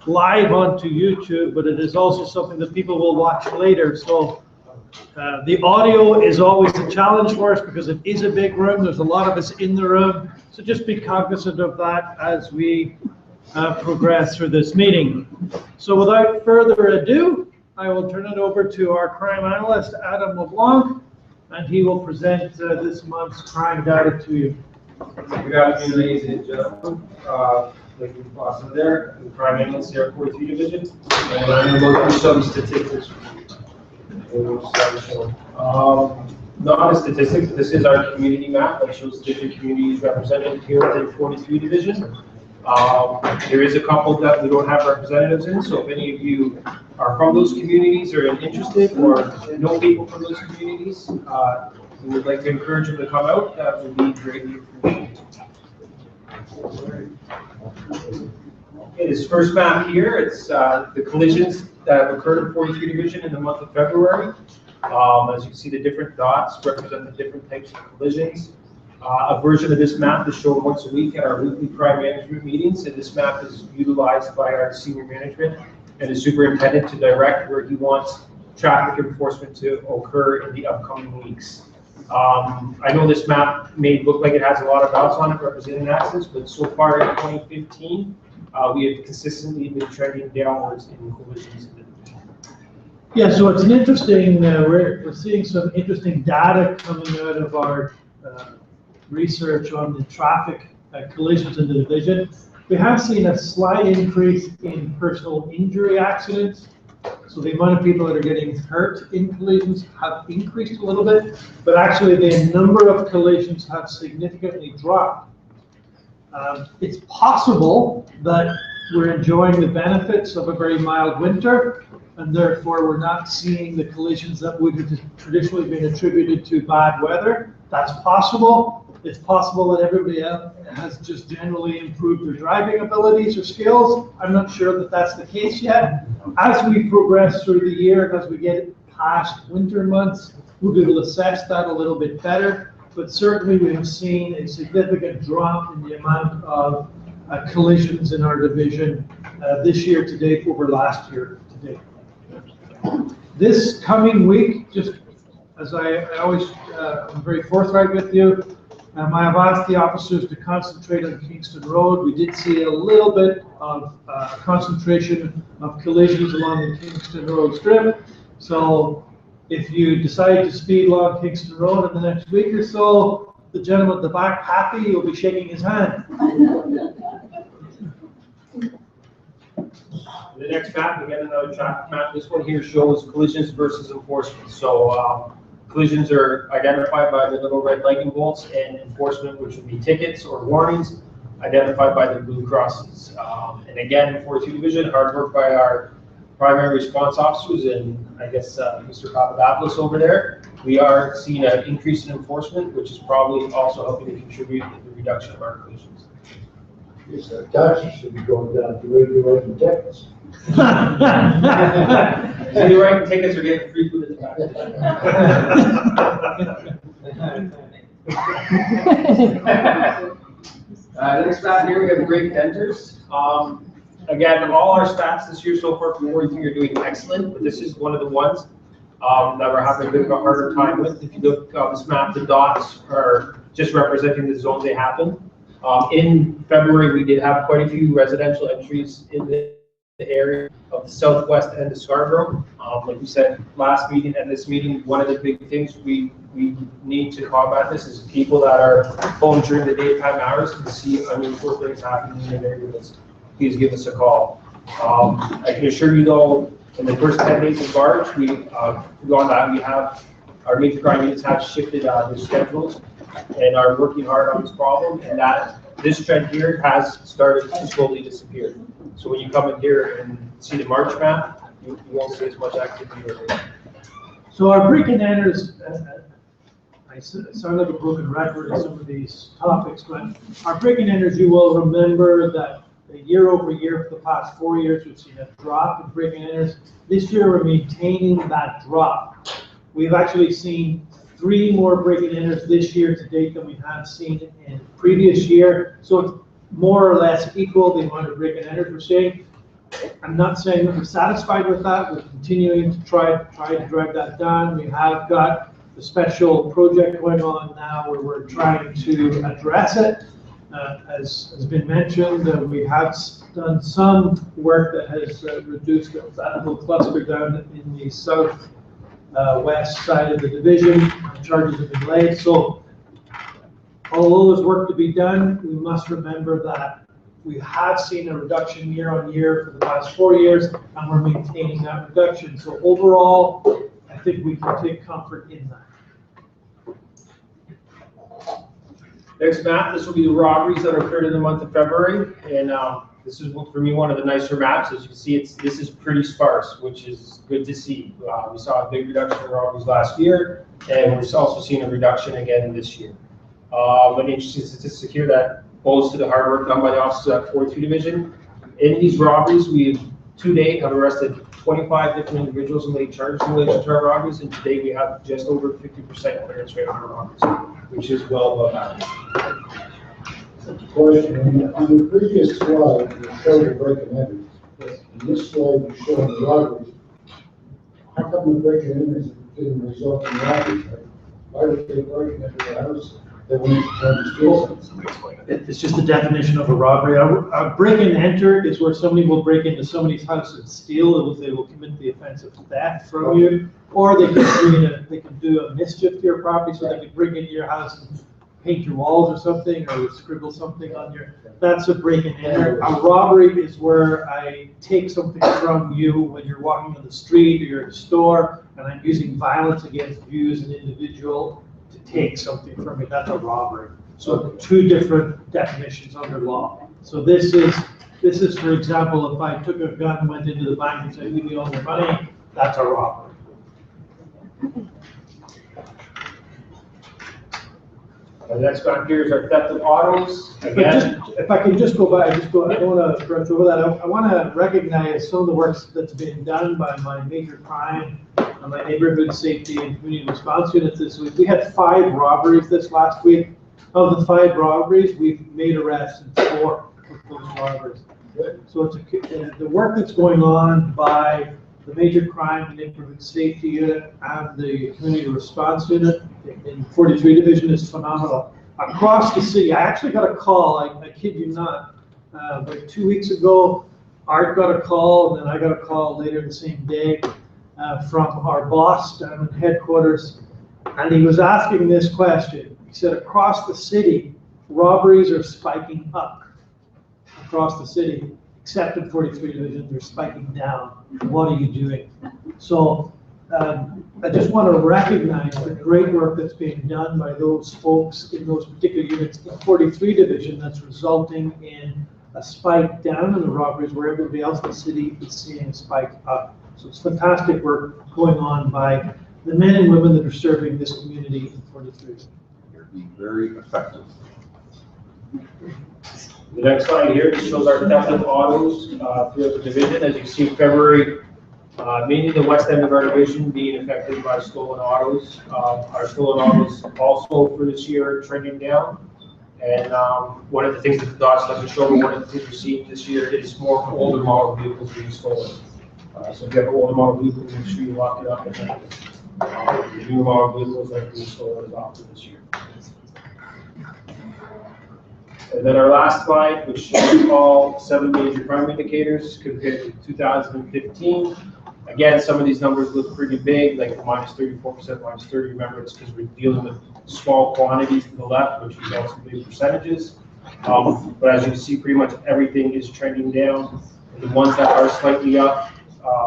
live onto YouTube, but it is also something that people will watch later. So the audio is always a challenge for us because it is a big room. There's a lot of us in the room. So just be cognizant of that as we progress through this meeting. So without further ado, I will turn it over to our crime analyst, Adam LeBlanc, and he will present this month's crime data to you. Good afternoon, ladies and gentlemen. Like we Boston there, the crime analyst here at 43 Division, and I'm going to go through some statistics. Not a statistics, this is our community map that shows the different communities represented here within 43 Division. There is a couple that we don't have representatives in, so if any of you are from those communities or interested or know people from those communities, we would like to encourage them to come out. That would be greatly appreciated. Okay, this first map here, it's the collisions that have occurred in 43 Division in the month of February. As you can see, the different dots represent the different types of collisions. A version of this map is shown once a week at our weekly crime management meetings, and this map is utilized by our senior management and the superintendent to direct where he wants traffic enforcement to occur in the upcoming weeks. I know this map may look like it has a lot of dots on it representing accidents, but so far in 2015, we have consistently been trending downwards in collisions. Yeah, so it's an interesting, we're seeing some interesting data coming out of our research on the traffic collisions in the division. We have seen a slight increase in personal injury accidents. So the amount of people that are getting hurt in collisions have increased a little bit, but actually the number of collisions have significantly dropped. It's possible that we're enjoying the benefits of a very mild winter, and therefore we're not seeing the collisions that would have traditionally been attributed to bad weather. That's possible. It's possible that everybody else has just generally improved their driving abilities or skills. I'm not sure that that's the case yet. As we progress through the year and as we get past winter months, we'll be able to assess that a little bit better. But certainly we have seen a significant drop in the amount of collisions in our division this year to date over last year to date. This coming week, just as I always am very forthright with you, I have asked the officers to concentrate on Kingston Road. We did see a little bit of concentration of collisions along the Kingston Road strip. So if you decide to speed along Kingston Road in the next week or so, the gentleman at the back, Happy, you'll be shaking his hand. The next map, again, another traffic map. This one here shows collisions versus enforcement. So collisions are identified by the little red lightning bolts, and enforcement, which would be tickets or warnings, identified by the blue crosses. And again, in 42 Division, hard work by our primary response officers and I guess Mr. Papadopoulos over there. We are seeing an increase in enforcement, which is probably also helping to contribute to the reduction of our collisions. Yes, taxes should be going down to regulating tickets. Either writing tickets or getting free food at the back. Next map here, we have great vendors. Again, all our stats this year so far from 43 are doing excellent, but this is one of the ones that we're having a bit of a harder time with. If you look at this map, the dots are just representing the zones they happen. In February, we did have quite a few residential entries in the area of the southwest end of Scarborough. Like we said last meeting and this meeting, one of the big things we need to combat this is people that are home during the daytime hours and see unusual things happening in their neighborhoods. Please give us a call. I can assure you though, in the first 10 days of March, we have our major crime units have shifted their schedules and are working hard on this problem, and that this trend here has started to slowly disappear. So when you come in here and see the March map, you won't see as much activity over. So our break-in enters, I sound like a broken record in some of these topics, but our break-in enters, you will remember that year over year for the past 4 years, we've seen a drop in break-in enters. This year, we're maintaining that drop. We've actually seen 3 more break-in enters this year to date than we have seen in the previous year. So it's more or less equal, the amount of break-in enters we're seeing. I'm not saying that we're satisfied with that. We're continuing to try to drive that down. We have got a special project going on now where we're trying to address it. As has been mentioned, we have done some work that has reduced that little cluster down in the south west side of the division. Charges have been laid. So although there's work to be done, we must remember that we have seen a reduction year on year for the last 4 years, and we're maintaining that reduction. So overall, I think we can take comfort in that. Next map, this will be the robberies that occurred in the month of February, and this is for me one of the nicer maps. As you can see, this is pretty sparse, which is good to see. We saw a big reduction in robberies last year, and we're also seeing a reduction again this year. An interesting statistic here that goes to the hard work done by the officers at 42 Division. In these robberies, we to date have arrested 25 different individuals and laid charges in relation to our robberies, and today we have just over 50% clearance rate on our robberies, which is well above average. Question, on the previous slide, you showed the break and enters. In this slide, you showed the robberies. How come the break and enters didn't result in robberies? Why would they break and enter the house? They wouldn't try to steal something. It's just the definition of a robbery. A break and enter is where somebody will break into somebody's house and steal. They will commit the offense of theft from you, or they can do a mischief to your property, so they can bring into your house and paint your walls or something, or scribble something on your. That's a break and enter. A robbery is where I take something from you when you're walking on the street or you're in a store, and I'm using violence against you as an individual to take something from you. That's a robbery. So two different definitions under law. So this is, for example, if I took a gun, went into the bank and said, "Give me all the money," that's a robbery. The next one here is our theft of autos. But Again, if I can just go by, I don't want to brush over that. I want to recognize some of the work that's been done by my major crime, and my neighborhood safety and community response units this week. We had 5 robberies this last week. Of the 5 robberies, we've made arrests in 4 of those robberies. So it's the work that's going on by the major crime and neighborhood safety unit and the community response unit in 43 Division is phenomenal. Across the city, I actually got a call, I kid you not, like 2 weeks ago, Art got a call, and then I got a call later the same day from our boss down in headquarters, and he was asking this question. He said, across the city, robberies are spiking up across the city, except in 43 Division, they're spiking down. What are you doing? So I just want to recognize the great work that's being done by those folks in those particular units in 43 Division that's resulting in a spike down in the robberies where everybody else in the city is seeing a spike up. So it's fantastic work going on by the men and women that are serving this community in 43. You're being very effective. the next slide here just shows our theft of autos throughout the division. As you can see, February, mainly the west end of our division being affected by stolen autos. Our stolen autos also for this year are trending down. And one of the things that the dots doesn't show, but one of the things we're seeing this year is more older model vehicles being stolen. So if you have an older model vehicle, make sure you lock it up. And the newer model vehicles that are being stolen is often this year. And then our last slide, which shows all 7 major crime indicators compared to 2015. Again, some of these numbers look pretty big, like minus 34%, minus 30%. Remember, it's because we're dealing with small quantities to the left, which results in big percentages. But as you can see, pretty much everything is trending down. The ones that are slightly up,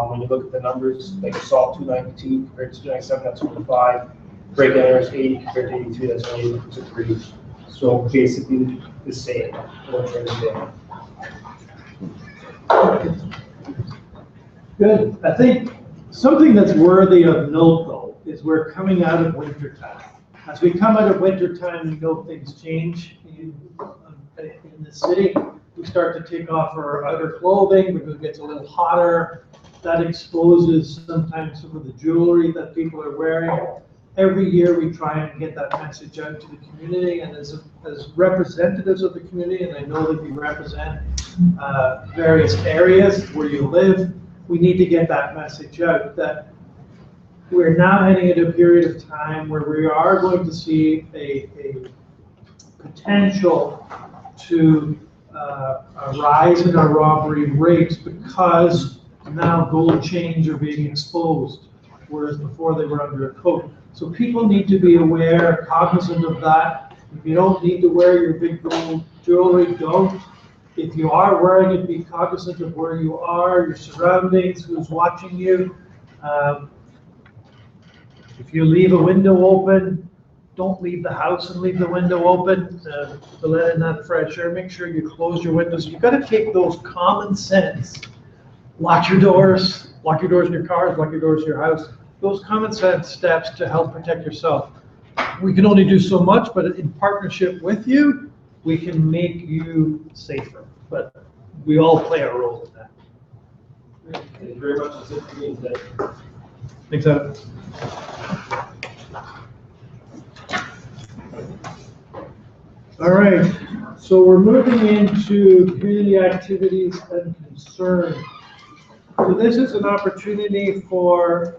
when you look at the numbers, like assault 292 compared to 297, that's 25. Break enters 80 compared to 82, that's only 83. So basically the same, or trending down. Good. I think something that's worthy of note, though, is we're coming out of winter time. As we come out of winter time, we know things change in the city. We start to take off our outer clothing because it gets a little hotter. That exposes sometimes some of the jewelry that people are wearing. Every year we try and get that message out to the community, and as representatives of the community, and I know that we represent various areas where you live. We need to get that message out that we're now heading into a period of time where we are going to see a potential to a rise in our robbery rates because now gold chains are being exposed, whereas before they were under a coat. So people need to be aware, cognizant of that. If you don't need to wear your big gold jewelry, don't. If you are wearing it, be cognizant of where you are, your surroundings, who's watching you. If you leave a window open, don't leave the house and leave the window open to let in that fresh air. Make sure you close your windows. You've got to take those common sense. Lock your doors in your cars, lock your doors in your house. Those common sense steps to help protect yourself. We can only do so much, but in partnership with you, we can make you safer. But we all play a role in that. Thank you very much. That's it for me today. Thanks, Adam. All right, so we're moving into community activities and concerns. So this is an opportunity for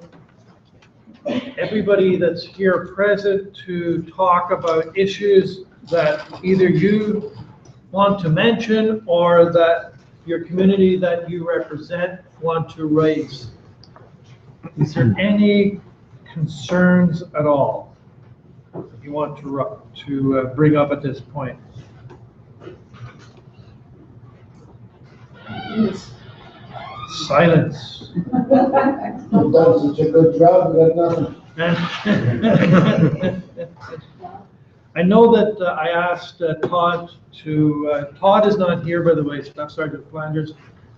everybody that's here present to talk about issues that either you want to mention or that your community that you represent want to raise. Is there any concerns at all that you want to bring up at this point? Silence. You've done such a good job, we got nothing. I know that I asked Todd to, Todd is not here, by the way, Staff Sergeant Flanders,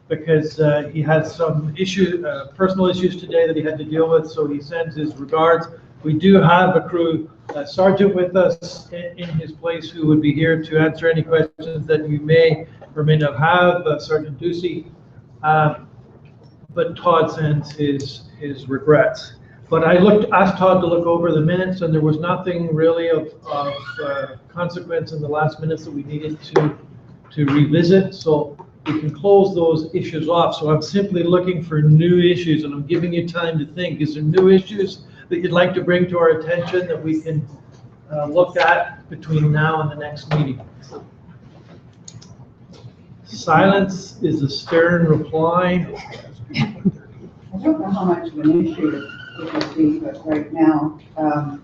because he has some personal issues today that he had to deal with, so he sends his regards. We do have a crew sergeant with us in his place who would be here to answer any questions that you may or may not have, Sergeant Ducey. But Todd sends his regrets. But I asked Todd to look over the minutes, and there was nothing really of consequence in the last minutes that we needed to revisit. So we can close those issues off. So I'm simply looking for new issues, and I'm giving you time to think. Is there new issues that you'd like to bring to our attention that we can look at between now and the next meeting? Silence is a stern reply. I don't know how much of an issue it would be, but right now,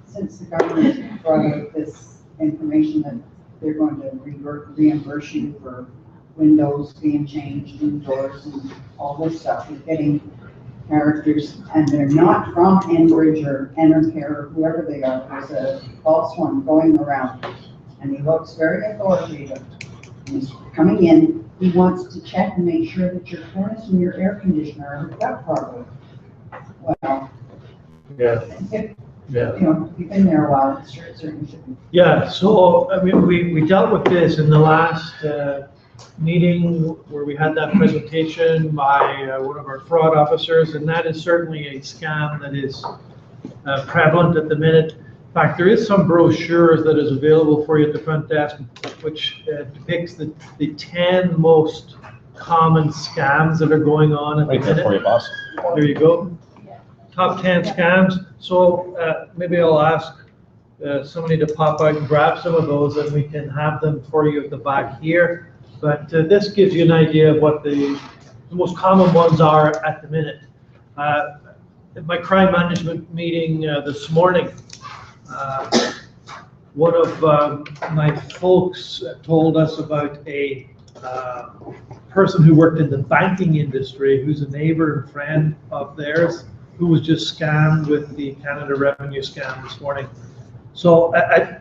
since the government brought out this information that they're going to reimburse you for windows being changed and doors and all this stuff, you're getting characters, and they're not from Enbridge or Enercare or whoever they are. There's a false one going around, and he looks very authoritative. And he's coming in. He wants to check and make sure that your furnace and your air conditioner are hooked up properly. Well, Yeah. You know, you've been there a while, it certainly should be. Yeah, so, I mean, we dealt with this in the last meeting where we had that presentation by one of our fraud officers, and that is certainly a scam that is prevalent at the minute. In fact, there is some brochures that is available for you at the front desk, which depicts the 10 most common scams that are going on at the minute. For you, boss. There you go. Top 10 scams. So maybe I'll ask somebody to pop out and grab some of those, and we can have them for you at the back here. But this gives you an idea of what the most common ones are at the minute. At my crime management meeting this morning, one of my folks told us about a person who worked in the banking industry, who's a neighbor and friend of theirs, who was just scammed with the Canada Revenue scam this morning. So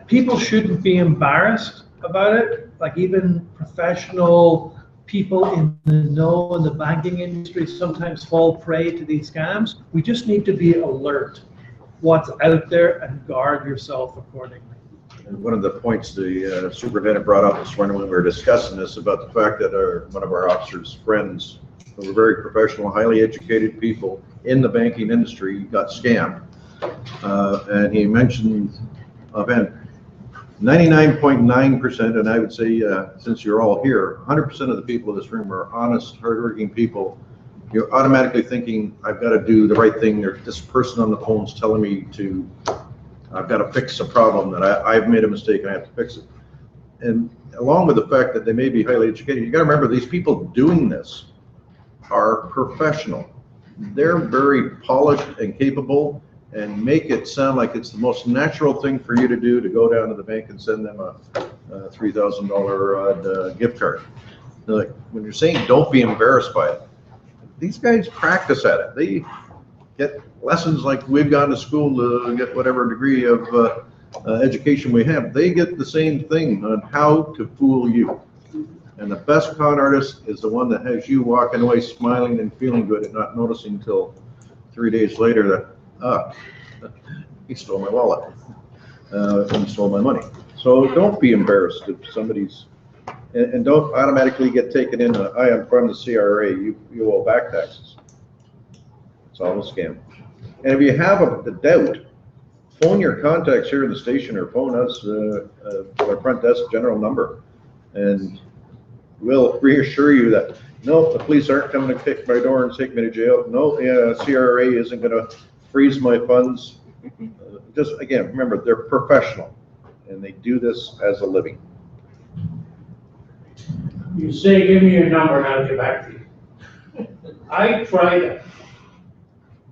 people shouldn't be embarrassed about it. Like even professional people in the know in the banking industry sometimes fall prey to these scams. We just need to be alert what's out there and guard yourself accordingly. And one of the points the superintendent brought up this morning when we were discussing this about the fact that one of our officers' friends who were very professional, highly educated people in the banking industry got scammed. And he mentioned, 99.9%, and I would say, since you're all here, 100% of the people in this room are honest, hardworking people. You're automatically thinking, I've got to do the right thing, or this person on the phone's telling me I've got to fix a problem, that I've made a mistake and I have to fix it. And along with the fact that they may be highly educated, you got to remember these people doing this are professional. They're very polished and capable, and make it sound like it's the most natural thing for you to do, to go down to the bank and send them a $3,000 gift card. Like, when you're saying don't be embarrassed by it, these guys practice at it. They get lessons like we've gone to school to get whatever degree of education we have. They get the same thing on how to fool you. And the best con artist is the one that has you walking away smiling and feeling good and not noticing until 3 days later that, he stole my wallet, and he stole my money. So don't be embarrassed if somebody's, and don't automatically get taken in, I'm from the CRA, you owe back taxes. It's all a scam. And if you have a doubt, phone your contacts here in the station, or phone us, our front desk general number, and we'll reassure you that, no, the police aren't coming to kick my door and take me to jail. No, CRA isn't going to freeze my funds. Just again, remember, they're professional and they do this as a living. You say, give me your number and I'll get back to you. I tried it.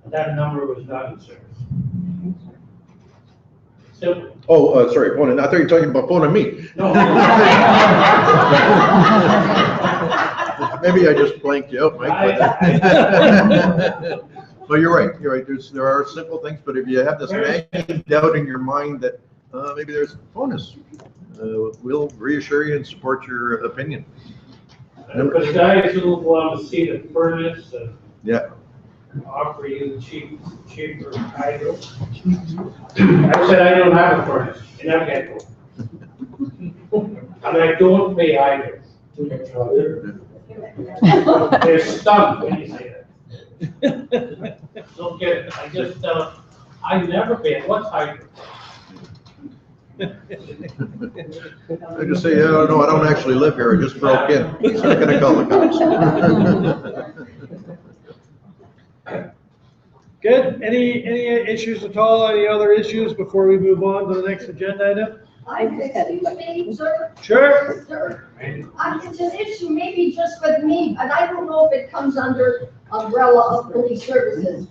That number was not in service. Simple. Oh, sorry, phoning. I thought you were talking about phoning me. No. Maybe I just blanked you out, Mike. But you're right. You're right. There are simple things, but if you have this nagging doubt in your mind that maybe there's a bonus, we'll reassure you and support your opinion. But guys who want to see the furnace and Yeah. offer you cheaper hydro. I said I don't have a furnace, and I'm getting one. And I don't pay hydro. They're stunned when you say that. Don't get it. I just tell them, I never pay it. What's hydro? I just say, oh, no, I don't actually live here. I just broke in. He's not going to call the cops. Good. Any issues at all? Any other issues before we move on to the next agenda item? Excuse me, sir. Sure. Sir, it's an issue maybe just with me, but I don't know if it comes under umbrella of police services.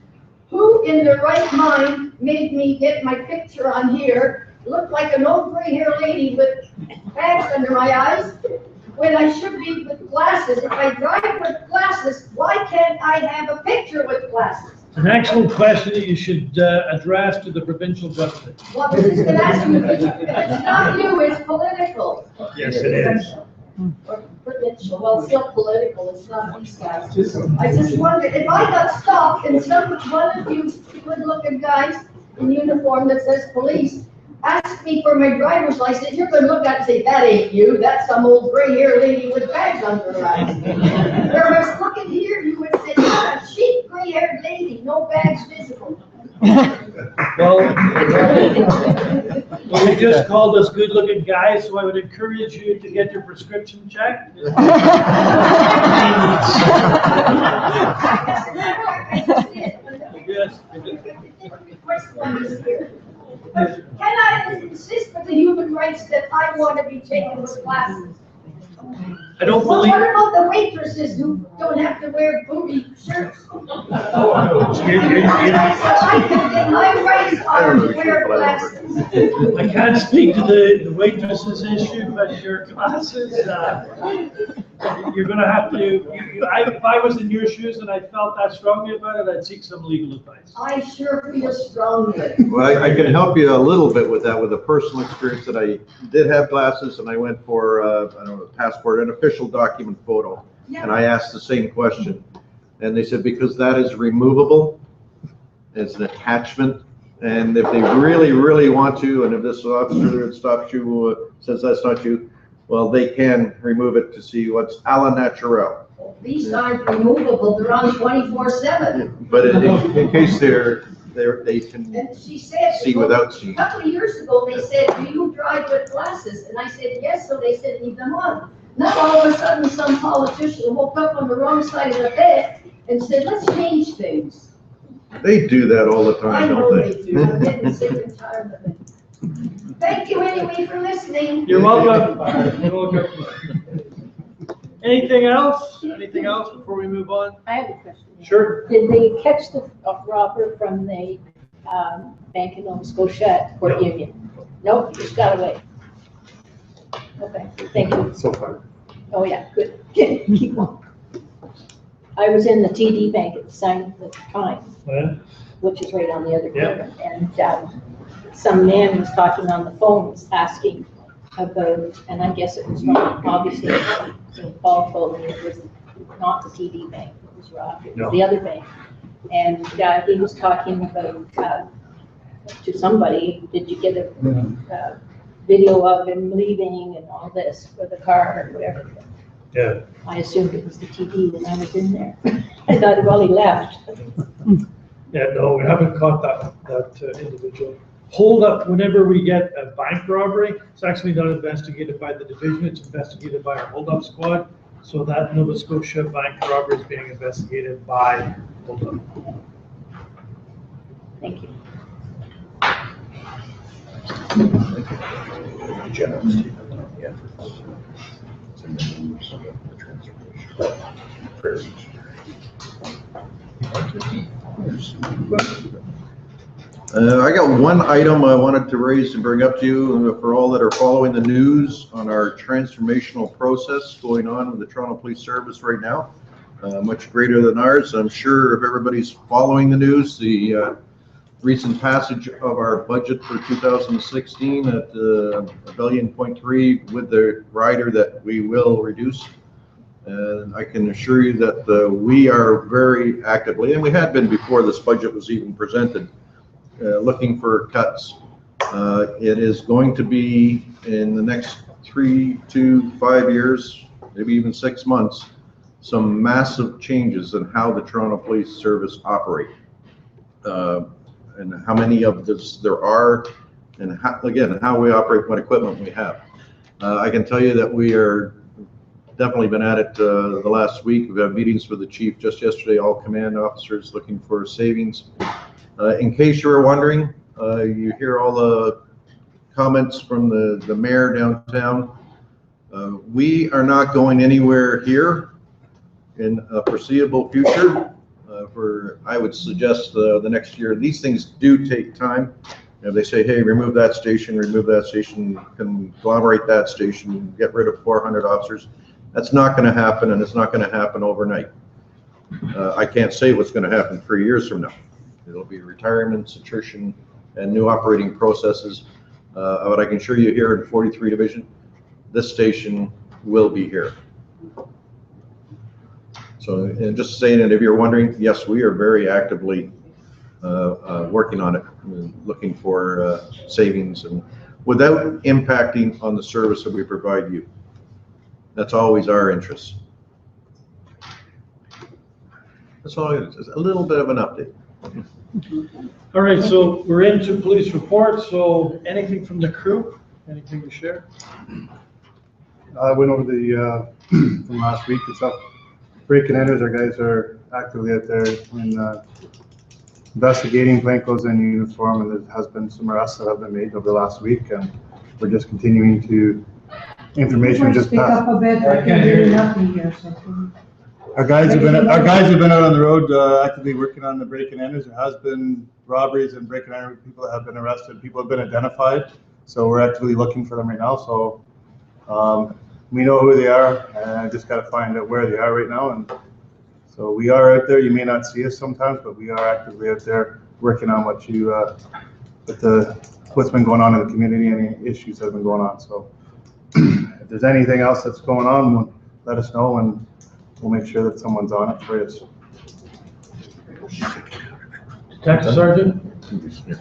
Who in their right mind made me get my picture on here, look like an old gray-haired lady with bags under my eyes, when I should be with glasses? If I drive with glasses, why can't I have a picture with glasses? An excellent question that you should address to the provincial government. Well, this is an action, if it's not you, it's political. Yes, it is. Or provincial, well, it's still political, it's not these guys. I just wonder, if I got stopped and one of you good-looking guys in uniform that says police asked me for my driver's license, you're gonna look at it and say, that ain't you, that's some old gray-haired lady with bags under her eyes. Whereas looking here, you would say, yeah, a cheap gray-haired lady, no bags visible. Well, you just called us good-looking guys, so I would encourage you to get your prescription checked. Yes. But can I insist with the human rights that I want to be taken with glasses? I don't Well, believe. what about the waitresses who don't have to wear booty shirts? I can get my rights on to wear glasses. I can't speak to the waitresses issue, but your glasses, you're gonna have to, if I was in your shoes and I felt that strongly about it, I'd seek some legal advice. I sure feel strongly. Well, I can help you a little bit with that, with a personal experience that I did have glasses and I went for, I don't know, a passport, an official document photo. And I asked the same question. And they said, because that is removable, it's an attachment. And if they really, really want to, and if this officer that stops you says that's not you, well, they can remove it to see what's a la naturel. These aren't removable, they're on 24/7. But in case they're they can And she said. see without A seeing. couple of years ago, they said, do you drive with glasses? And I said, yes, so they said, leave them on. Now all of a sudden, some politician woke up on the wrong side of the bed and said, let's change things. They do that all the I time, know don't they do, I'm getting sick and tired of it. Thank you anyway for listening. You're welcome. You're welcome. Anything else? Anything else before we move on? I have a question. Sure. Did they catch the robber from the bank in Nova Scotia at Port Union? Nope, he just got away. Okay, thank you. So far. Oh, yeah, good. Keep on. I was in the TD Bank at the time, Yeah. which is right on the other Yeah. corner. And some man was talking on the phone, was asking about, and I guess it was wrong, obviously. So Paul told me it was not the TD Bank, it was wrong, it was the other bank. And he was talking about, to somebody, did you get a video of him leaving and all this for the car or whatever? Yeah. I assumed it was the TD and I was in there. I thought, well, he left. Yeah, no, we haven't caught that individual. Hold up, whenever we get a bank robbery, it's actually not investigated by the division, it's investigated by our hold up squad. So that Nova Scotia bank robbery is being investigated by hold up. Thank you. Generous on the efforts. It's in the news, the transformation. Prayers. I got one item I wanted to raise and bring up to you for all that are following the news on our transformational process going on with the Toronto Police Service right now. Much greater than ours. I'm sure if everybody's following the news, the recent passage of our budget for 2016 at $1.3 billion with the rider that we will reduce. And I can assure you that we are very actively, and we had been before this budget was even presented, looking for cuts. It is going to be in the next 3 to 5 years, maybe even 6 months, some massive changes in how the Toronto Police Service operate. And how many of this there are, and how, again, how we operate, what equipment we have. I can tell you that we are definitely been at it the last week. We've had meetings with the chief just yesterday, all command officers looking for savings. In case you were wondering, you hear all the comments from the mayor downtown. We are not going anywhere here in a foreseeable future. For, I would suggest the next year. These things do take time. You know, they say, hey, remove that station, conglomerate that station, get rid of 400 officers. That's not going to happen, and it's not going to happen overnight. I can't say what's going to happen 3 years from now. It'll be retirements, attrition, and new operating processes. But I can assure you here in 43 Division, this station will be here. So, and just saying it, if you're wondering, yes, we are very actively working on it, looking for savings, and without impacting on the service that we provide you. That's always our interest. That's all it is. It's a little bit of an update. All right, so we're into police reports. So anything from the crew? Anything to share? I went over the, from last week and stuff. Break and enters, our guys are actively out there in investigating Blankos in uniform, and there has been some arrests that have been made over the last week, and we're just continuing to information just Speak passed. up a bit, I can hear nothing here, so. Our guys have been out on the road actively working on the break and enters. There has been robberies and break and enter, people that have been arrested, people have been identified, so we're actively looking for them right now. So we know who they are, and I just got to find out where they are right now. And so we are out there. You may not see us sometimes, but we are actively out there working on what's been going on in the community, any issues that have been going on. So if there's anything else that's going on, let us know, and we'll make sure that someone's on it for us. Detective Sergeant? If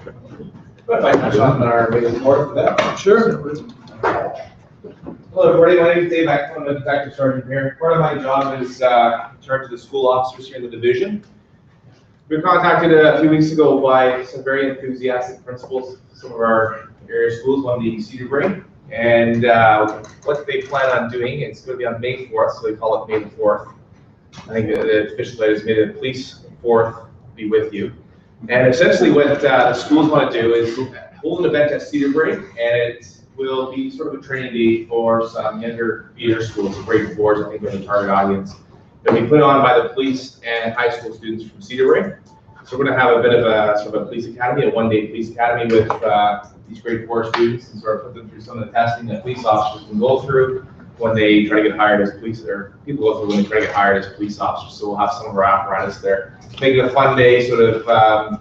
I touch on our main report for that. Sure. Hello, everybody. My name is Dave Eckman. I'm the Detective Sergeant here. Part of my job is in charge of the school officers here in the division. We were contacted a few weeks ago by some very enthusiastic principals, some of our area schools on the Cedar Break. And what they plan on doing, it's going to be on May 4th, so they call it May the 4th. I think the official title is May the Police 4th be with you. And essentially what the schools want to do is hold an event at Cedar Break, and it will be sort of a training day for some younger theater schools, grade 4s, I think, are the target audience. It'll be put on by the police and high school students from Cedar Break. So we're going to have a bit of a sort of a police academy, a one-day police academy with these grade 4 students, and sort of put them through some of the testing that police officers can go through when they try to get hired as police, or people go through when they try to get hired as police officers. So we'll have some of our apparatus there. Make it a fun day, sort of,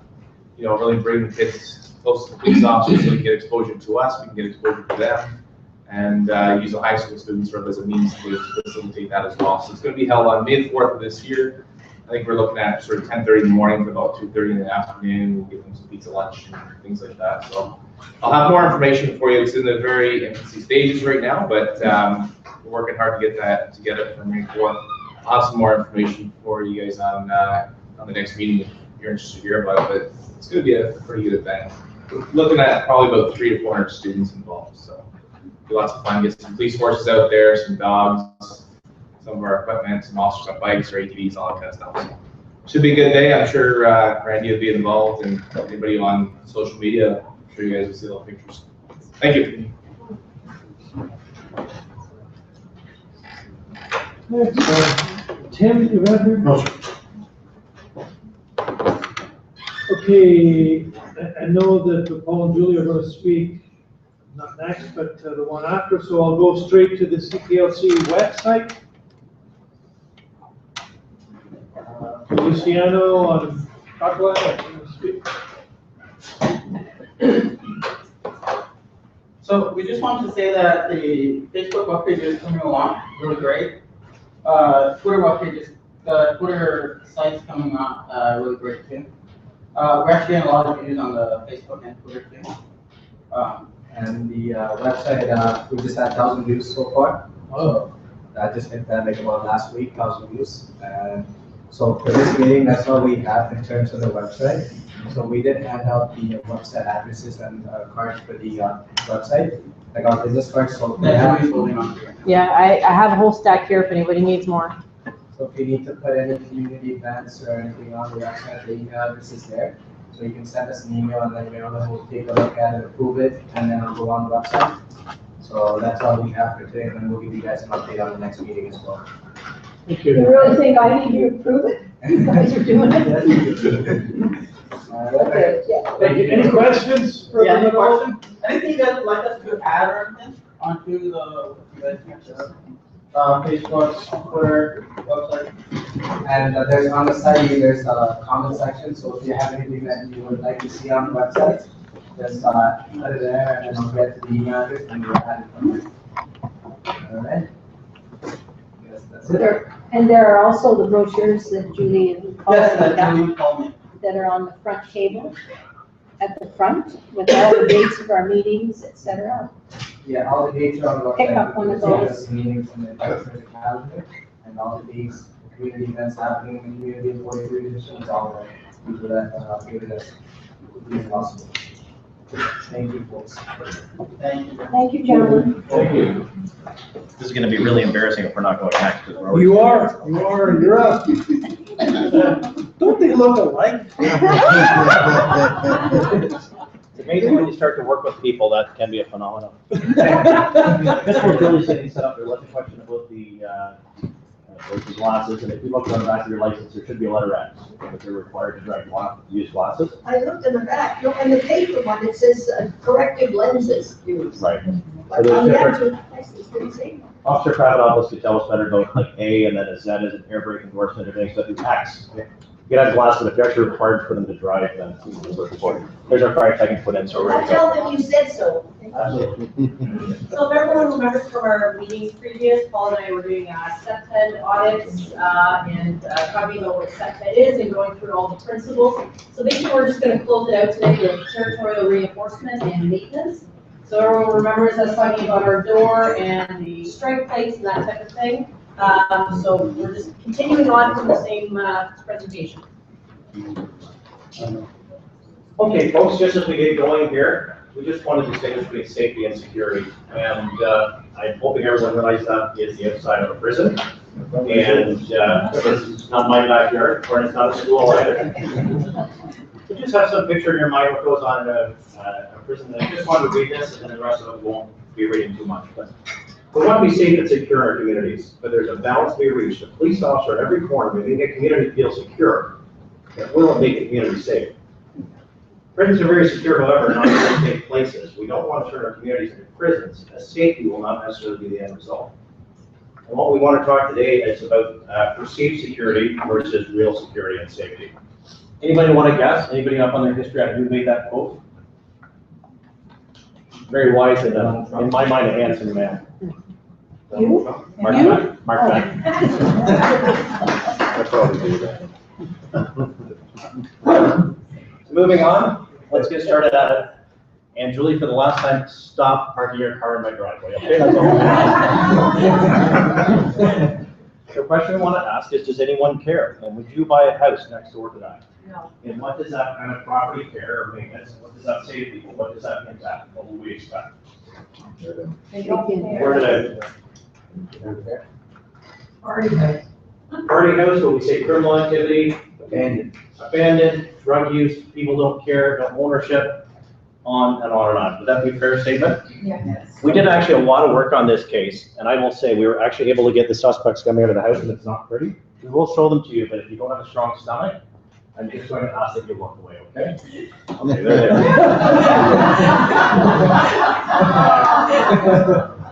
you know, really bring the kids close to the police officers so they can get exposure to us, we can get exposure to them, and use the high school students sort of as a means to facilitate that as well. So it's going to be held on May 4th of this year. I think we're looking at sort of 10:30 in the morning to about 2:30 in the afternoon. We'll give them some pizza lunch and things like that. So I'll have more information for you. It's in the very infancy stages right now, but we're working hard to get that together for May 4th. I'll have some more information for you guys on the next meeting if you're interested to hear about it. But it's going to be a pretty good event. We're looking at probably about 300 to 400 students involved. So it'll be lots of fun. Get some police horses out there, some dogs, some of our equipment, some officers on bikes or ATVs, all that kind of stuff. So should be a good day. I'm sure Randy will be involved, and anybody on social media, I'm sure you guys will see all the pictures. Thank you. Tim, you ready? No, sir. Okay, I know that Paul and Julie are going to speak, not next, but the one after, so I'll go straight to the CPLC website. Luciano on Chocolate, speak. So we just wanted to say that the Facebook web page is coming along really great. Twitter web pages, the Twitter site's coming on really great too. We're actually getting a lot of views on the Facebook and Twitter too. And the website, we just had 1,000 views so far. So that just hit that like about last week, 1,000 views. And so for this meeting, that's all we have in terms of the website. So we did hand out the website addresses and cards for the website, like our business cards. So Yeah, I have a whole stack here if anybody needs more. So if you need to put any community events or anything on the website, the email address is there. So you can send us an email, and then we'll take a look at it, approve it, and then it'll go on the website. So that's all we have for today, and then we'll give you guys an update on the next meeting as well. Thank You really think I need to approve it? You guys are doing it. Okay, yeah. Thank you. Any questions? For Yeah, any the little- question? Anything you guys would like us to add or anything onto the Facebook, Twitter, website? And there's on the site, there's a comment section. So if you have anything that you would like to see on the website, just put it there, and then I'll get to the email address and we'll add it from there. All right. Yes, that's it. And there are also the brochures that Julie and Paul Yes, have that done you called me. that are on the front table at the front with all the dates of our meetings, etc. Yeah, all the dates are on the website. Pick up one of those. Meetings and the calendar, and all the dates, community events happening in the community, 43 editions, all that. People that give it as possible. Thank you, folks. Thank you. Thank you, gentlemen. Thank you. This is gonna be really embarrassing if we're not going next, because we're always. You're up. Don't they look alike? It's amazing when you start to work with people, that can be a phenomenon. This was really set up, there was a question about the glasses, and if you look on the back of your license, there should be a letter X, that they're required to use glasses. I looked in the back, look, and the paper one, it says corrective lenses used. Right. But on the actual license, it didn't say. Officer private office could tell us better, don't click A and then a Z as an air brake endorsement, and everything, so if you X. You can have glasses, if you're actually required for them to drive, then there's our price I can put in, so we're I ready to tell go. them you said so. So if everyone remembers from our meetings previous, Paul and I were doing SEPTED audits and talking about what SEPTED is and going through all the principles. So basically, we're just going to close it out today with territorial reinforcement and maintenance. So everyone remembers us talking about our door and the strike plates and that type of thing. So we're just continuing on from the same presentation. Okay, folks, just as we get going here, we just wanted to distinguish between safety and security. And I'm hoping everyone realizes that is the outside of a prison. And it's not my backyard, or it's not a school either. So just have some picture in your mind what goes on in a prison. I just wanted to read this, and then the rest of it won't be reading too much. But we want to be safe and secure in our communities, but there's a balance to be reached. A police officer at every corner, making a community feel secure, that will make the community safe. Prisons are very secure, however, not in safe places. We don't want to turn our communities into prisons, as safety will not necessarily be the end result. And what we want to talk today is about perceived security versus real security and safety. Anybody want to guess? Anybody up on their history on who made that quote? Very wise and, in my mind, a handsome man. You? Mark You? Beck. Mark Beck. I probably do that. Moving on, let's get started at it. And Julie, for the last time, stop parking your car in my driveway, okay? That's all. The question I want to ask is, does anyone care? And would you buy a house next door to that? No. And what does that kind of property care or maintenance, what does that say to people? What does that impact? What will we expect? They don't care. Where did Party house. Party house, where we say criminal activity, abandoned, drug use, people don't care, no ownership, on and on and on. Would that be a fair statement? Yes. We did actually a lot of work on this case, and I will say we were actually able to get the suspects coming out of the house, and it's not pretty. We will show them to you, but if you don't have a strong stomach, I'm just going to ask that you walk away, okay? Okay, there they are.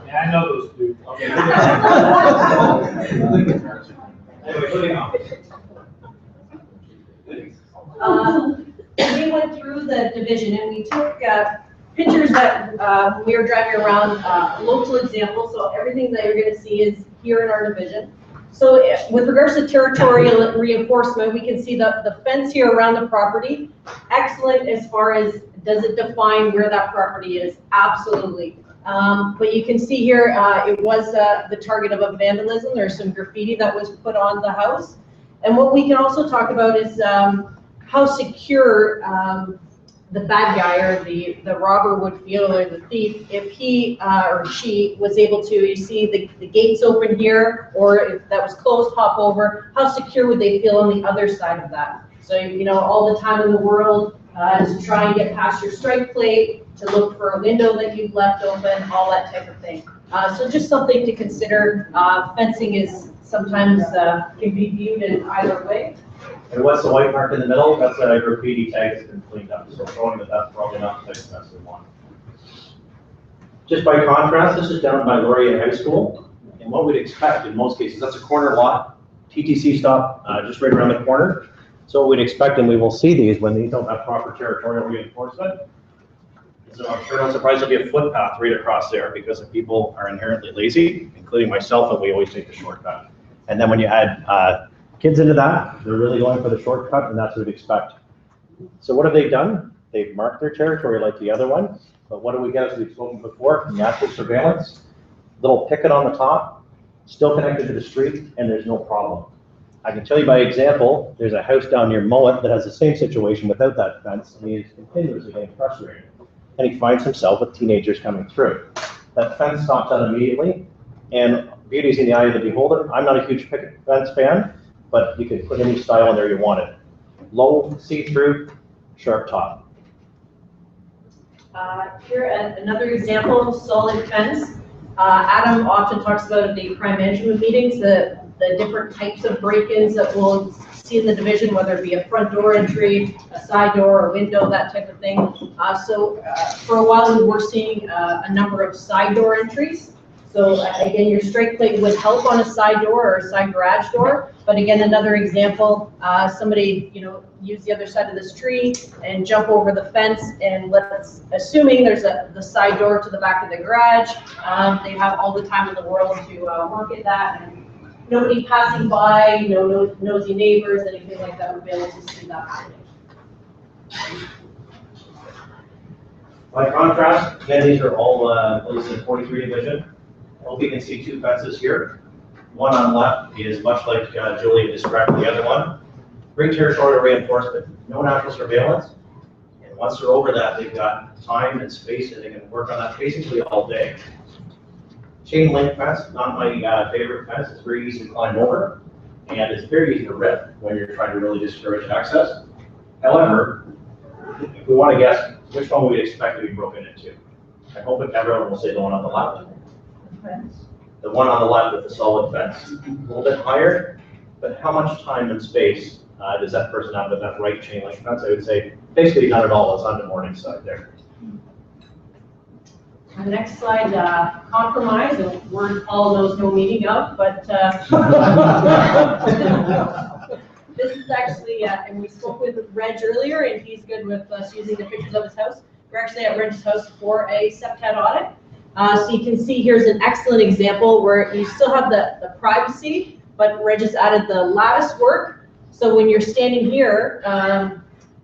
Yeah, I know those two. Okay. Anyway, moving on. We went through the division and we took pictures that we were driving around, local examples, so everything that you're going to see is here in our division. So with regards to territorial reinforcement, we can see the fence here around the property. Excellent as far as, does it define where that property is? Absolutely. But you can see here, it was the target of a vandalism. There's some graffiti that was put on the house. And what we can also talk about is how secure the bad guy or the robber would feel, or the thief, if he or she was able to, you see the gates open here, or if that was closed, hop over, how secure would they feel on the other side of that? So, you know, all the time in the world to try and get past your strike plate, to look for a window that you've left open, all that type of thing. So just something to consider. Fencing is sometimes can be viewed in either way. And what's the white mark in the middle? That's a graffiti tag that's been cleaned up, so showing that that's probably not the type of mess we want. Just by contrast, this is down by Laurier High School, and what we'd expect in most cases, that's a corner lot, TTC stop just right around the corner. So what we'd expect, and we will see these when these don't have proper territorial reinforcement, so I'm sure no surprise there'll be a footpath right across there because the people are inherently lazy, including myself, and we always take the shortcut. And then when you add kids into that, they're really going for the shortcut, and that's what we'd expect. So what have they done? They've marked their territory like the other one, but what do we get, as we've spoken before? Natural surveillance, little picket on the top, still connected to the street, and there's no problem. I can tell you by example, there's a house down near Mowat that has the same situation without that fence, and he's continuously getting frustrated. And he finds himself with teenagers coming through. That fence stops that immediately, and beauty's in the eye of the beholder. I'm not a huge picket fence fan, but you can put any style in there you want it. Low, see-through, sharp top. Here, another example of solid fence. Adam often talks about at the crime management meetings, the different types of break-ins that we'll see in the division, whether it be a front door entry, a side door, a window, that type of thing. So for a while, we were seeing a number of side door entries. So again, your strike plate would help on a side door or a side garage door. But again, another example, somebody, you know, use the other side of this tree and jump over the fence, and let's, assuming there's the side door to the back of the garage, they have all the time in the world to work at that, and nobody passing by, you know, no nosy neighbors, anything like that would be able to see that happening. By contrast, again, these are all placed in 43 division. I hope you can see two fences here. One on the left is much like Julie described the other one. Great territorial reinforcement, no natural surveillance. And once they're over that, they've got time and space and they can work on that basically all day. Chain link fence, not my favorite fence. It's very easy to climb over and it's very easy to rip when you're trying to really discourage access. However, if we want to guess which one we would expect to be broken into, I hope that everyone will say the one on the left. The one on the left with the solid fence, a little bit higher, but how much time and space does that person have with that right chain link fence? I would say basically none at all. It's on the Morningside there. The next slide, compromise, a word Paul knows no meaning of, but this is actually, and we spoke with Reg earlier, and he's good with us using the pictures of his house. We're actually at Reg's house for a SEPTAD audit. So you can see here's an excellent example where you still have the privacy, but Reg has added the lattice work. So when you're standing here,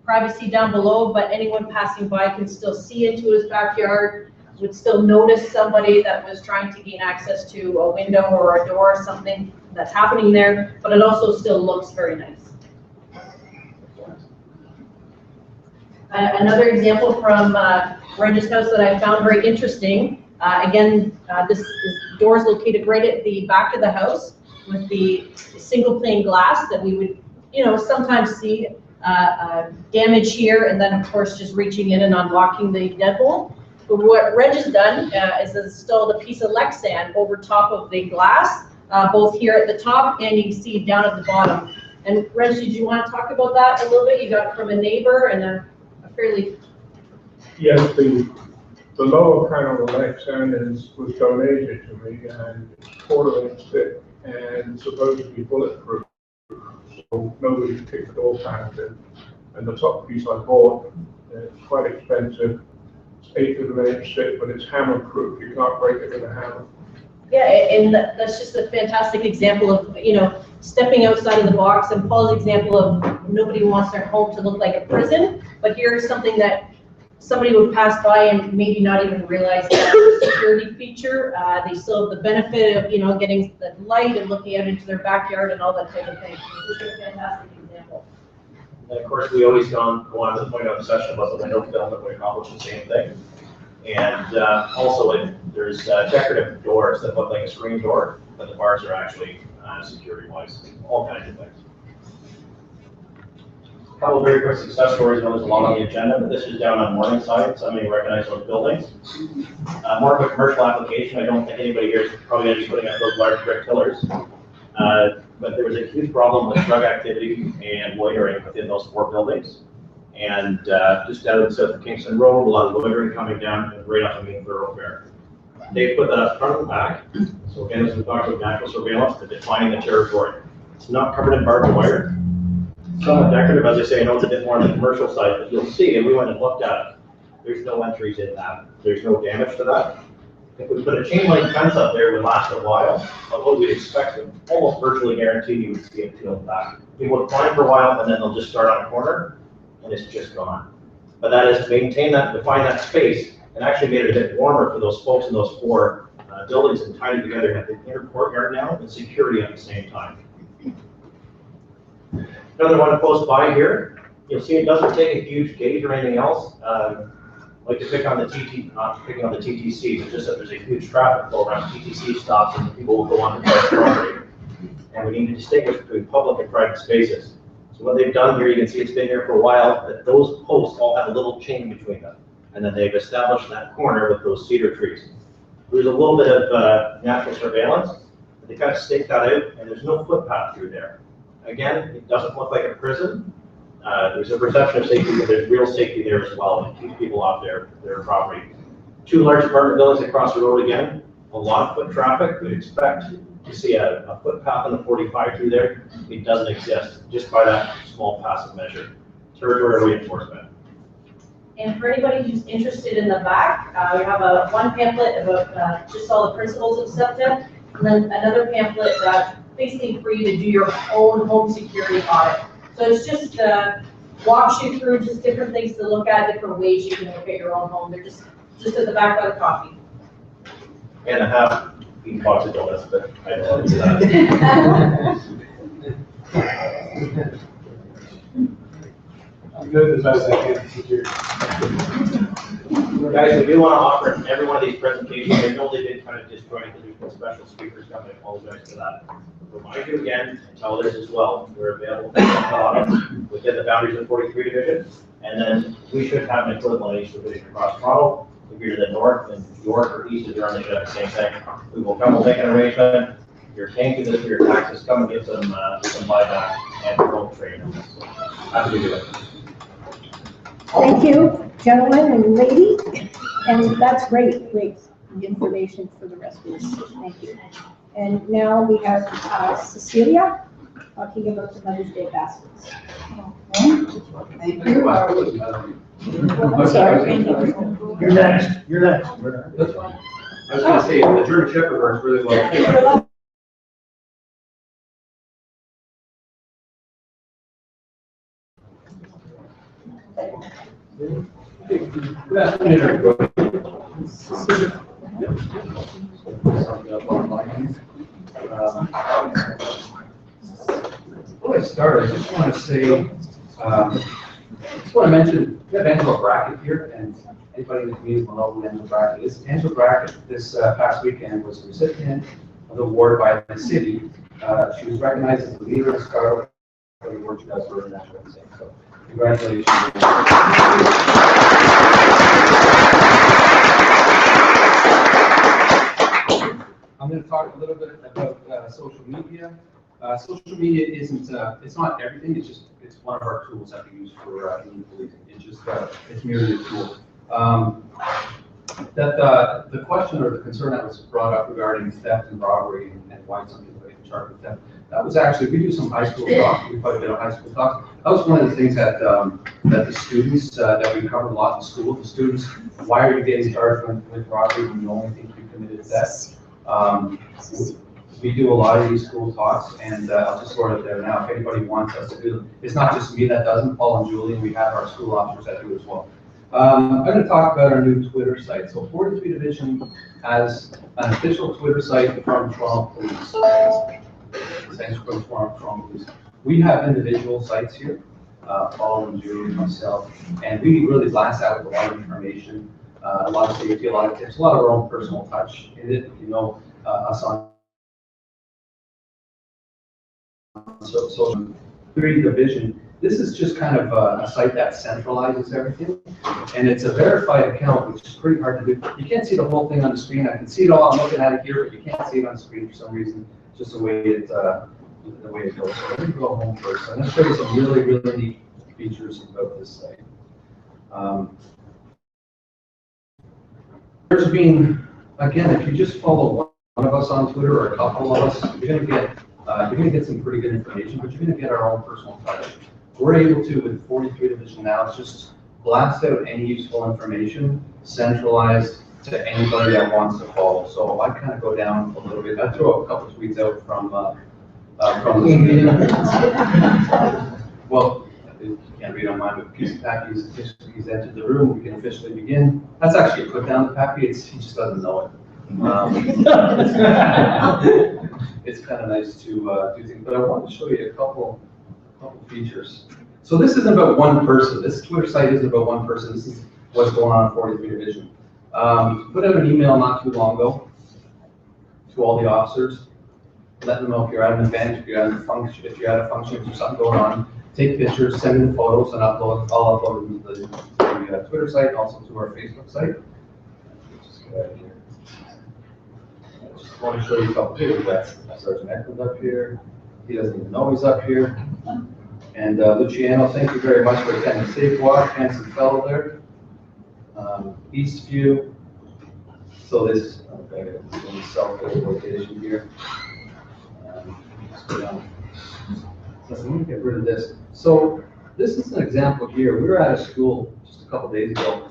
privacy down below, but anyone passing by can still see into his backyard, would still notice somebody that was trying to gain access to a window or a door or something that's happening there, but it also still looks very nice. Another example from Reg's house that I found very interesting. This door is located right at the back of the house with the single pane glass that we would, sometimes see damage here, and then of course just reaching in and unlocking the deadbolt. But what Reg has done is installed a piece of Lexan over top of the glass, both here at the top and you can see down at the bottom. And Reg, did you want to talk about that a little bit? You got it from a neighbor and a fairly... Yes, the lower panel of Lexan was donated to me and it's 1/4 inch thick and supposed to be bulletproof, so nobody kicked the door panels in. And the top piece I bought, it's quite expensive. 1/8 of an inch thick, but it's hammer proof. You can't break it with a hammer. Yeah, and that's just a fantastic example of, stepping outside of the box, and Paul's example of nobody wants their home to look like a prison, but here's something that somebody would pass by and maybe not even realize that security feature. They still have the benefit of, getting the light and looking out into their backyard and all that type of thing. It's a fantastic example. And of course, we always go on to the point of obsession about the window film that we accomplish the same thing. And also, there's decorative doors that look like a screen door, but the bars are actually security-wise, all kinds of things. A couple of very quick success stories. One is along on the agenda, but this is down on Morningside. Some of you recognize those buildings. More of a commercial application. I don't think anybody here is probably going to be putting up those large brick pillars. But there was a huge problem with drug activity and loitering within those 4 buildings. And just out of south of Kingston Road, a lot of loitering coming down right off the main thoroughfare. They put that up front and back. So again, as we talked about natural surveillance, they're defining the territory. It's not covered in barbed wire. Somewhat decorative, as I say, I know it's a bit more on the commercial side, but you'll see, and we went and looked at it. There's no entries in that. There's no damage to that. If we put a chain link fence up there, it would last a while, although we'd expect them, almost virtually guaranteed you would see it peeled back. People would climb for a while, and then they'll just start on a corner, and it's just gone. But that is to maintain that, define that space, and actually made it a bit warmer for those folks in those 4 buildings and tied it together, have the inner courtyard now and security at the same time. Another one close by here, you'll see it doesn't take a huge gauge or anything else. Like to pick on the not picking on the TTC, but just that there's a huge traffic flow around TTC stops and people will go on the private property. And we need to distinguish between public and private spaces. So what they've done here, you can see it's been here for a while, that those posts all have a little chain between them. And then they've established that corner with those cedar trees. There's a little bit of natural surveillance, but they kind of stake that out, and there's no footpath through there. Again, it doesn't look like a prison. There's a perception of safety, but there's real safety there as well, and keeps people off their property. 2 large apartment buildings across the road again, a lot of foot traffic. We'd expect to see a footpath on the 45 through there. It doesn't exist, just by that small passive measure. Territorial reinforcement. And for anybody who's interested in the back, we have one pamphlet about just all the principles of SEPTA, and then another pamphlet basically for you to do your own home security audit. So it's just walks you through just different things to look at, different ways you can look at your own home. They're just at the back by the coffee. And a half-eaten box of donuts, but I don't want to do that. do the best I can to secure. Guys, we do want to offer every one of these presentations. I know they did kind of disjoint because there's been special speakers coming. I apologize for that. Remind you again, and tell others as well, we're available for audits within the boundaries of 43 division. And then we should have an equivalent each division across Toronto. If you're to the north and York or east of Durham, they should have the same thing. We will come and make an arrangement. You're paying this for your taxes, come and get some buyback and promote trade. So, happy to do it. Thank you, gentlemen and lady, and that's great information for the rest of us, thank you. And now we have Cecilia talking about the Mother's Day baskets. Thank you. I'm sorry. You're next, you're next. That's fine. I was gonna say, the German Shepherd works really well. Good afternoon, everybody. Before I start, I just want to say, just want to mention, we have Angela Brackett here, and anybody in the community will know who Angela Brackett is. Angela Brackett, this past weekend, was the recipient of the award by the city. She was recognized as a leader in Scarborough for the work she does for international things. So, congratulations. I'm going to talk a little bit about social media. Social media isn't, it's not everything, it's one of our tools that we use for policing. It's just, it's merely a tool. The question or the concern that was brought up regarding theft and robbery and why some people get charged with theft, that was actually, we do some high school talk, we quite a bit of high school talk. That was one of the things that, that the students, that we covered a lot in school, the students, why are you getting charged with robbery when you only think you committed theft? We do a lot of these school talks, and I'll just sort it there now. If anybody wants us to do, it's not just me that doesn't, Paul and Julie, we have our school officers that do as well. I'm going to talk about our new Twitter site. So 43 Division has an official Twitter site from Toronto Police. Thanks for Toronto Police. We have individual sites here, Paul and Julie and myself, and we really blast out with a lot of information, a lot of safety, a lot of tips, a lot of our own personal touch in it. You know, us on so 3 Division. This is just kind of a site that centralizes everything, and it's a verified account, which is pretty hard to do. You can't see the whole thing on the screen. I can see it all. I'm looking at it here, but you can't see it on the screen for some reason. It's just the way it goes. So let me go home first. I'm going to show you some really, really neat features about this site. There's been, again, if you just follow one of us on Twitter or a couple of us, you're going to get some pretty good information, but you're going to get our own personal touch. We're able to, with 43 Division now, just blast out any useful information, centralized to anybody that wants to follow. So I kind of go down a little bit. I throw a couple tweets out from the well, you can't read on mine, but Pappy's entered the room. We can officially begin. That's actually a put down to Pappy. He just doesn't know it. It's kind of nice to do things, but I want to show you a couple features. So this isn't about one person. This Twitter site isn't about one person. This is what's going on in 43 Division. Put out an email not too long ago to all the officers, letting them know if you're at an event, if you're at a function, if there's something going on, take pictures, send in photos, and I'll upload them to the Twitter site, also to our Facebook site. Just get out of here. I just want to show you a couple pictures. Sergeant Eckland's up here. He doesn't even know he's up here. And Luciano, thank you very much for attending Safe Walk, handsome fellow there. Eastview. So this, okay, self-photo location here. So let me get rid of this. So this is an example here. We were at a school just a couple days ago.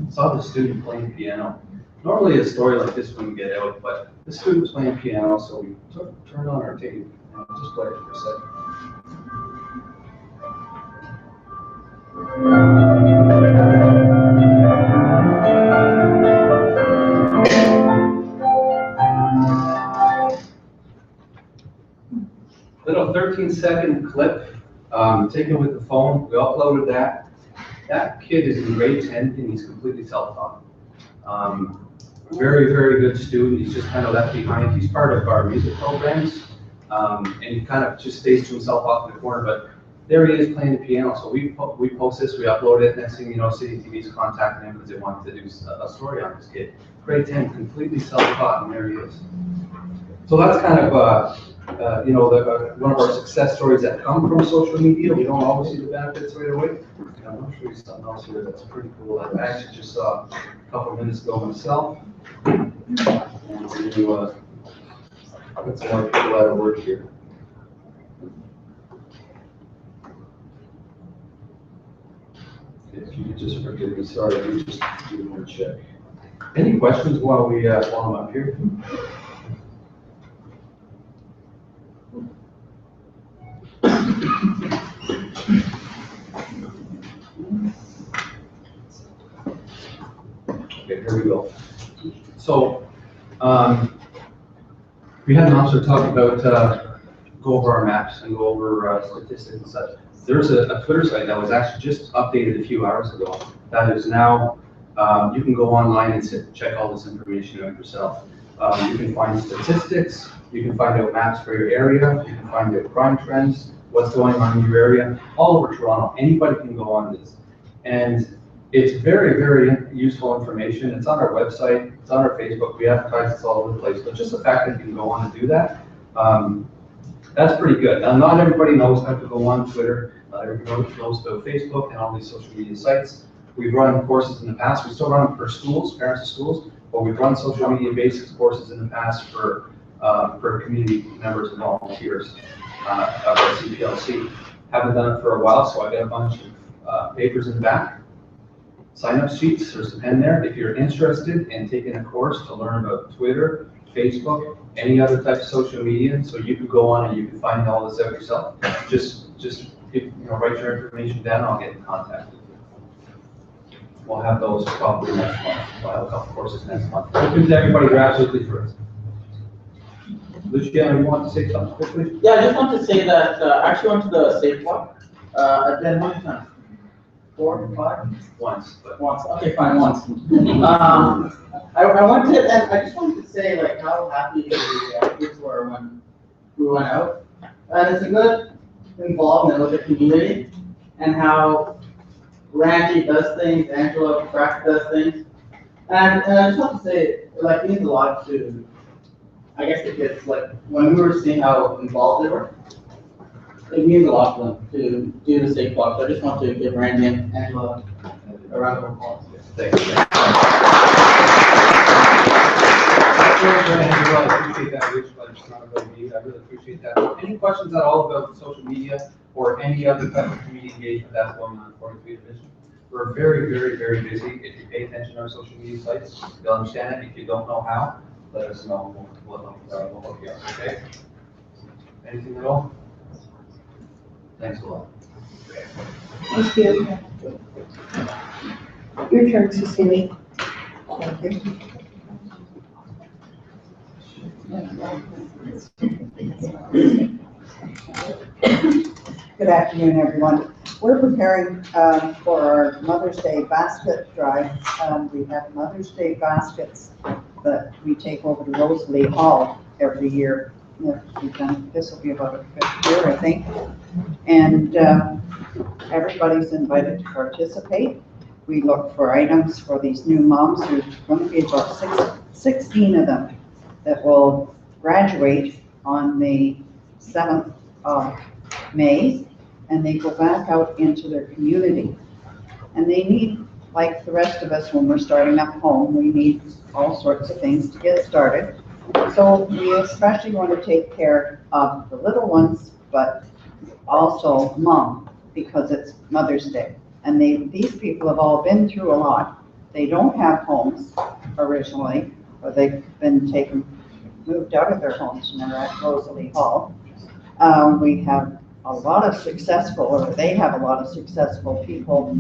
Saw the student playing piano. Normally a story like this wouldn't get out, but the student was playing piano, so we turned on our tape and just played it for a second. Little 13-second clip to taken with the phone, we uploaded that. That kid is in grade 10 and he's completely self-taught. Very, very good student. He's just kind of left behind. He's part of our music programs. And he kind of just stays to himself off in the corner, but there he is playing the piano. So we post this, we upload it. Next thing you know, City TV's contacting him because they wanted to do a story on this kid. Grade 10, completely self-taught, and there he is. So that's kind of, one of our success stories that come from social media. We don't always see the benefits right away. And I'm going to show you something else here that's pretty cool. I actually just saw a couple of minutes ago myself. And we're going to put some more people out of work here. If you could just forgive me, sorry, we just do one check. Any questions while I'm up here? Okay, here we go. So, we had an officer talk about, go over our maps and go over statistics and such. There's a Twitter site that was actually just updated a few hours ago that is now, you can go online and check all this information out yourself. You can find statistics, you can find out maps for your area, you can find out crime trends, what's going on in your area, all over Toronto. Anybody can go on this. And it's very, very useful information. It's on our website, it's on our Facebook, we advertise this all over the place, but just the fact that you can go on and do that, that's pretty good. Now, not everybody knows how to go on Twitter, not everybody knows about Facebook and all these social media sites. We've run courses in the past, we still run them for schools, parents of schools, but we've run social media basics courses in the past for community members and volunteers of our CPLC. Haven't done it for a while, so I got a bunch of papers in the back. Sign-up sheets, there's a pen there. If you're interested in taking a course to learn about Twitter, Facebook, any other type of social media, so you can go on and you can find all this out yourself. Just write your information down, I'll get in contact with you. We'll have those probably next month. We'll have a couple courses next month. Open to everybody, you're absolutely first. Luciano, you want to say something quickly? Yeah, I just want to say that I actually went to the Safe Walk. I've been how many times? 4 or 5? Once. Okay, fine, once. I wanted to, and I just wanted to say like how happy the kids were when we went out. And it's a good involvement with the community and how Randy does things, Angela Pratt does things. And I just want to say, like, it means a lot to, I guess, the kids. Like, when we were seeing how involved they were, it means a lot to them to do the Safe Walk. So I just want to give Randy and Angela a round of applause. Thanks. I appreciate that, Rich. I really appreciate that. Any questions at all about social media or any other type of community engagement that's going on in 43 Division? We're very, very, very busy. If you pay attention to our social media sites, you'll understand it. If you don't know how, let us know. We'll help you out, okay? Anything at all? Thanks a lot. Thank you. Your turn, Cecily. Thank you. Good afternoon, everyone. We're preparing for our Mother's Day basket drive. We have Mother's Day baskets that we take over to Rosalie Hall every year. This will be about a 5th year, I think. And everybody's invited to participate. We look for items for these new moms. There's going to be about 16 of them that will graduate on the 7th of May, and they go back out into their community. And they need, like the rest of us when we're starting up home, we need all sorts of things to get started. So we especially want to take care of the little ones, but also mom, because it's Mother's Day. And these people have all been through a lot. They don't have homes originally, or they've been moved out of their homes and they're at Rosalie Hall. We have a lot of they have a lot of successful people.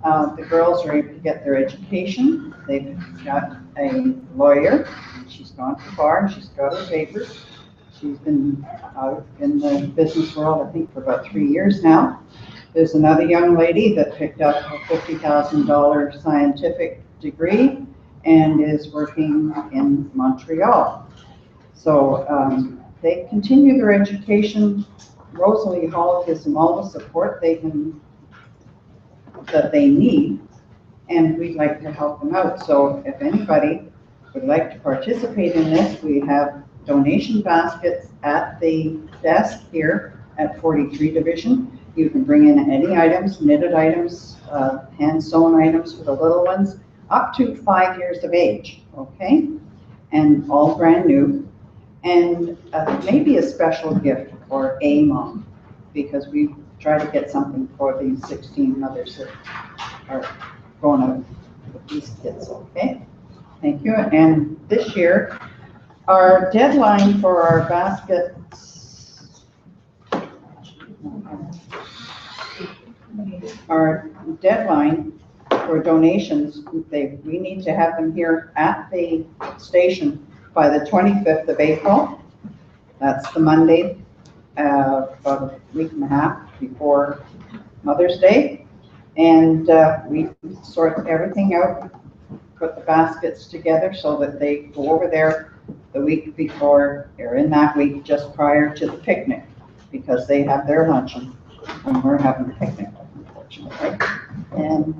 The girls are able to get their education. They've got a lawyer. She's gone to bar and she's got her papers. She's been out in the business world, I think, for about 3 years now. There's another young lady that picked up a $50,000 scientific degree and is working in Montreal. So they continue their education. Rosalie Hall gives them all the support that they need, and we'd like to help them out. So if anybody would like to participate in this, we have donation baskets at the desk here at 43 Division. You can bring in any items, knitted items, hand sewn items for the little ones, up to 5 years of age, okay? And all brand new. And maybe a special gift for a mom, because we try to get something for these 16 mothers that are going out with these kids, okay? Thank you. And this year, our deadline for our baskets, our deadline for donations, we need to have them here at the station by the 25th of April. That's the Monday, about a week and a half before Mother's Day. And we sort everything out, put the baskets together so that they go over there the week before, or in that week just prior to the picnic, because they have their luncheon and we're having a picnic, unfortunately. And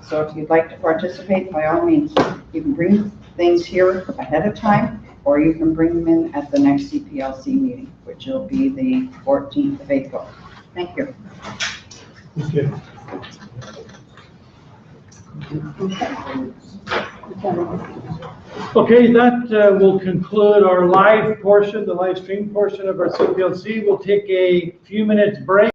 so if you'd like to participate, by all means, you can bring things here ahead of time, or you can bring them in at the next CPLC meeting, which will be the 14th of April. Thank you. Thank you. Okay, that will conclude our live portion, the live stream portion of our CPLC. We'll take a few minutes break.